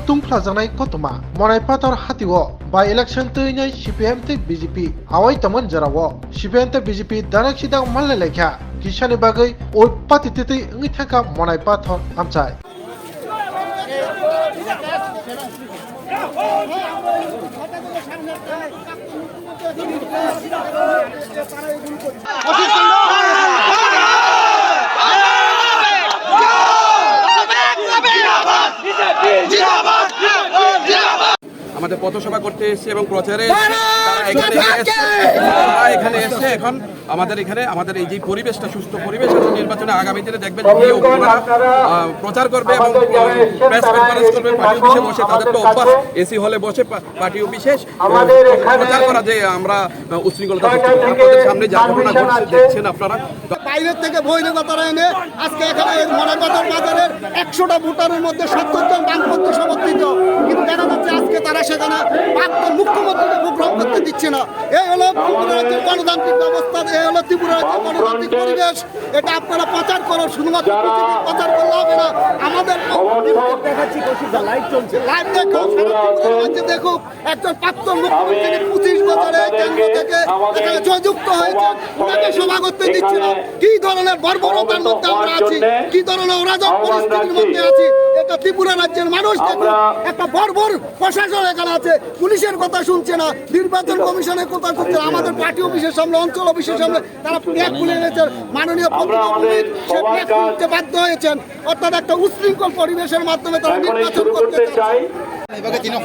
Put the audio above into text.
tungflajanai kotuma monaipator hatio by election tuinai CPM te BJP awai taman jarawo CPM te BJP danak sidang malelekha kisani bagai oi patititi ngithaka monaipator amchai আমাদের পথসভা করতে এসেছে এবং প্রচারে এখানে এসে এখন আমাদের এই যে পরিবেশটা সুস্থ পরিবেশ আছে নির্বাচনে আগামী দিনে দেখবেন প্রচার করবে এবং প্রেস কনফারেন্স করবে পার্টি অফিসে বসে তাদের তো অভ্যাস এসি হলে বসে পার্টি অফিসে প্রচার করা যে আমরা উশৃঙ্খলতা আপনাদের সামনে যা ঘটনা ঘটছে দেখছেন আপনারা বাইরের থেকে বহিরাগতরা এনে আজকে এখানে মনাবাজার বাজারের 100টা ভোটারের মধ্যে 70 জন বামপন্থী সমর্থিত, কিন্তু দেখা যাচ্ছে আজকে তারা সেখানে প্রাক্তন মুখ্যমন্ত্রীকে ভোট গ্রহণ করতে দিচ্ছে না। এই হলো ত্রিপুরা রাজ্যের গণতান্ত্রিক ব্যবস্থা, এই হলো ত্রিপুরা রাজ্যের গণতান্ত্রিক পরিবেশ। এটা আপনারা প্রচার করুন, শুধুমাত্র প্রচার করলে হবে না। আমাদের লাইভ দেখুন, রাজ্যে দেখুন একজন প্রাক্তন মুখ্যমন্ত্রী 25 বছরে কেন্দ্র থেকে এখানে জয়যুক্ত হয়েছে, ওনাকে সভা করতে দিচ্ছে না। কি ধরনের বর্বরতার মধ্যে আমরা আছি, কি ধরনের অরাজক পরিস্থিতির মধ্যে আছি, এটা ত্রিপুরা রাজ্যের মানুষ দেখুন। একটা বর্বর প্রশাসন এখানে আছে, পুলিশের কথা শুনছে না, নির্বাচন কমিশনের কথা শুনছে না, আমাদের পার্টি অফিসের সামনে, অঞ্চল অফিসের সামনে তারা ফ্ল্যাগ খুলে এনেছেন। মাননীয় প্রধানমন্ত্রী সে ফ্ল্যাগ খুলতে বাধ্য হয়েছেন, অর্থাৎ একটা উশৃঙ্খল পরিবেশের মাধ্যমে তারা নির্বাচন করতে চায়। তারপরে তিনি